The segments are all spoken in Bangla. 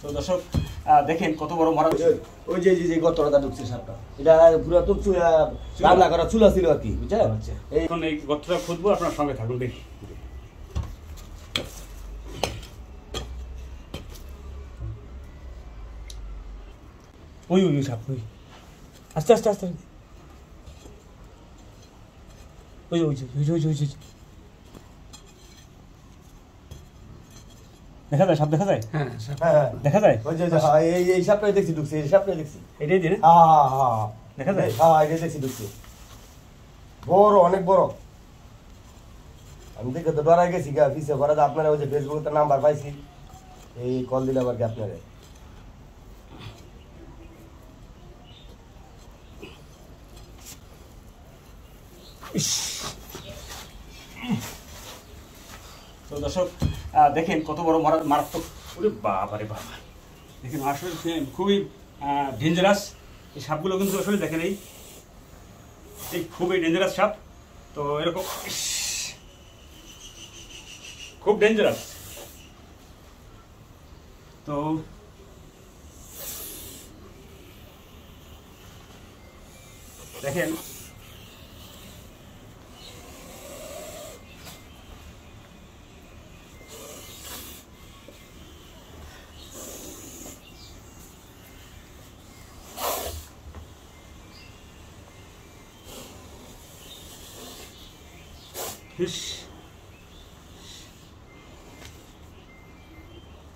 তো দর্শক দেখেন কত বড় মরা। ওই যে যে গর্তটা ঢুকছে সাপটা, এটা পুরো তো রান্না করা চুলা ছিল আর কি, বুঝছেন? এখন এই গর্তটা খুঁজবো, আপনার সঙ্গে থাকুন দেখি। ওই ওই সাপ, ওই আস্তে আস্তে আস্তে, ওই ওই ওই ওই ওই দেখা যায়, সাপ দেখা যায়। হ্যাঁ হ্যাঁ দেখা যায়। ওই যে এই সাপটাই দেখছি ঢুকছে, এই সাপটাই দেখছি। এটাই দিন। হ্যাঁ হ্যাঁ দেখা যায়। হ্যাঁ এটাই দেখছি ঢুকছে, বড়, অনেক বড়। আমি দেখে তো ডরাই গেছি গা, পিছিয়ে করা যায়। আপনারা ওই যে ফেসবুকে নাম্বার পাইছি, এই কল দিলাম আর কি আপনারা। তো দর্শক দেখেন কত বড় মারাত্মক। ওরে বাবা রে বাবা, দেখেন আসলে খুবই ডেঞ্জারাস এই সাপগুলো, কিন্তু আসলে দেখেন এই খুবই ডেঞ্জারাস সাপ। তো এরকম খুব ডেঞ্জারাস। তো দেখেন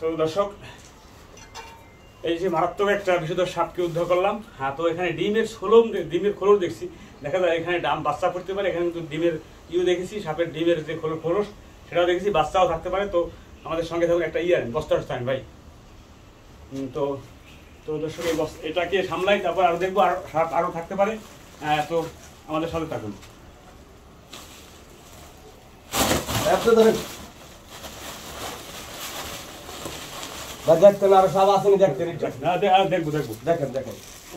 তো দর্শক এই যে মারাত্মক একটা বিষধর সাপকে উদ্ধার করলাম। হ্যাঁ, তো এখানে ডিমের খোলস দেখছি, দেখা যায় এখানে ডাম বাচ্চা পড়তে পারে। এখানে কিন্তু ডিমের দেখেছি, সাপের ডিমের যে খোলস সেটাও দেখেছি, বাচ্চাও থাকতে পারে। তো আমাদের সঙ্গে থাকুন, একটা বস্তা ভাই। তো তো দর্শক এটাকে সামলাই, তারপর আরো দেখবো আর সাপ আরো থাকতে পারে। তো আমাদের সাথে থাকুন।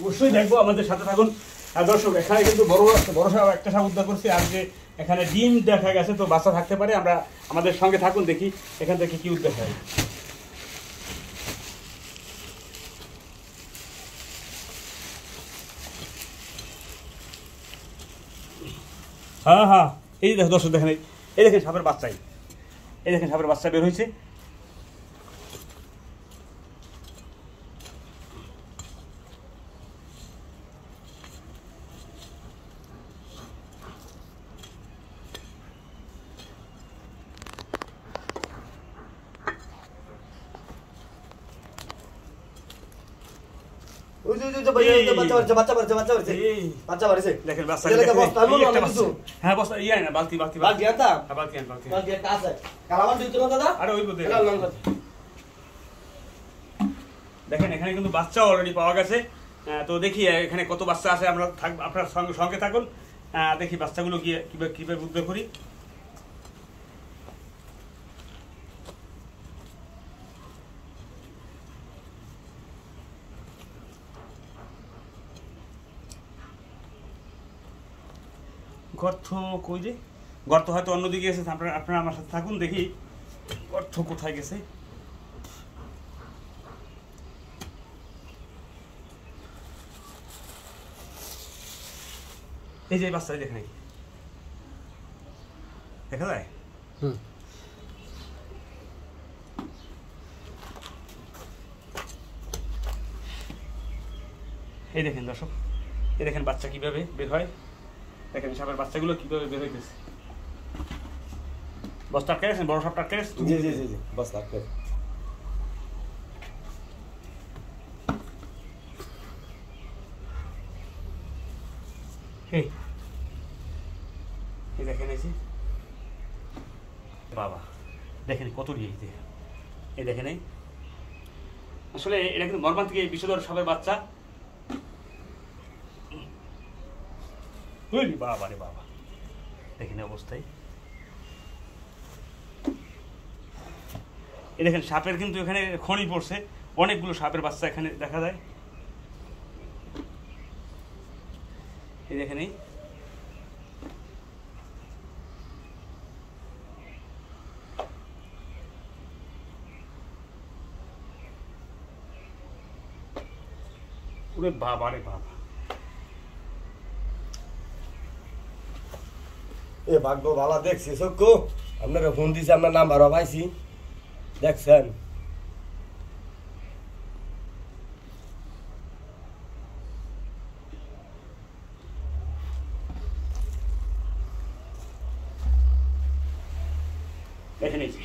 অবশ্যই দেখবো, আমাদের সাথে থাকুন। দর্শক এখানে কিন্তু বড় সাপ একটা সাপ উদ্ধার করছি, আর যে এখানে ডিম দেখা গেছে, তো বাচ্চা থাকতে পারে। আমরা আমাদের সঙ্গে থাকুন, দেখি এখান থেকে কি উদ্ধার হয়। হ্যাঁ হ্যাঁ, এই দেখো দর্শক, দেখেন এই দেখেন সাপের বাচ্চাই, এই দেখেন সাপের বাচ্চা বের হয়েছে। দেখেন এখানে কিন্তু বাচ্চা অলরেডি পাওয়া গেছে। তো দেখি এখানে কত বাচ্চা আছে, আমরা আপনার সঙ্গে থাকুন। দেখি বাচ্চাগুলো কিভাবে উদ্ধার করি। গর্ত কই যে, গর্ত হয়তো অন্যদিকে গেছে। আপনারা আমার সাথে থাকুন, দেখি গর্ত কোথায় গেছে। এই যে বাচ্চা দেখেন, দেখা যায়। এই দেখেন দর্শক, এই দেখেন বাচ্চা কিভাবে বের হয়। দেখেন সাপের বাচ্চাগুলো কিভাবে বের হইতেছে। বস্তা আটকে গেছেন, বড় সাপটা আটকে গেছে। জি জি জি জি, বস্তা আটকে। এই দেখেন, এই যে বাবা, দেখেন কত নিয়ে, এই দেখেন এই আসলে এটা কিন্তু মর্মান্তিক এই বিষধর সাপের বাচ্চা। বাবা রে বাবা, দেখেন অবস্থায়। এই দেখেন সাপের কিন্তু এখানে খনি পড়ছে, অনেকগুলো সাপের বাচ্চা এখানে দেখা যায়। এই দেখেন এই ওরে বাবা রে বাবা, এ ভাগ্য ভালো দেখছি চক্ষু, আপনারা ফোন দিছে, আপনার নাম্বারও পাইছি, দেখছেন। দেখে নিয়েছি।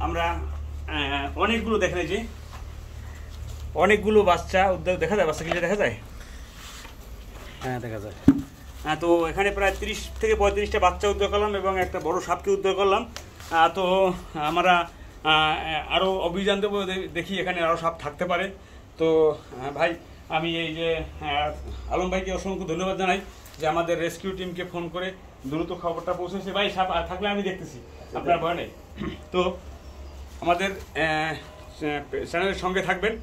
আমরা অনেকগুলো দেখে নিয়েছি, অনেকগুলো বাচ্চা উদ্যোগ দেখা যায়, বাচ্চা কিছু দেখা যায়, হ্যাঁ দেখা যায়। হ্যাঁ, তো এখানে প্রায় 30 থেকে 35টা বাচ্চা উদ্ধার করলাম এবং একটা বড় সাপকে উদ্ধার করলাম। তো আমরা আরও অভিযান দেবো, দেখি এখানে আরও সাপ থাকতে পারে। তো ভাই, আমি এই যে আলম ভাইকে অসংখ্য ধন্যবাদ জানাই যে আমাদের রেস্কিউ টিমকে ফোন করে দ্রুত খবরটা পৌঁছেছে। ভাই, সাপ থাকলে আমি দেখতেছি, আপনার ভয় নেই। তো আমাদের চ্যানেলের সঙ্গে থাকবেন।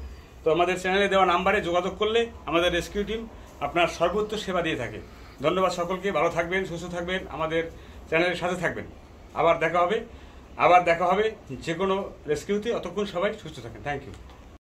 তো আমাদের চ্যানেলে দেওয়া নাম্বারে যোগাযোগ করলে আমাদের রেস্কিউ টিম আপনার সর্বোচ্চ সেবা দিয়ে থাকে। ধন্যবাদ সকলকে, ভালো থাকবেন, সুস্থ থাকবেন, আমাদের চ্যানেলের সাথে থাকবেন। আবার দেখা হবে যে কোনো রেস্কিউতে। অতক্ষণ সবাই সুস্থ থাকেন। Thank you.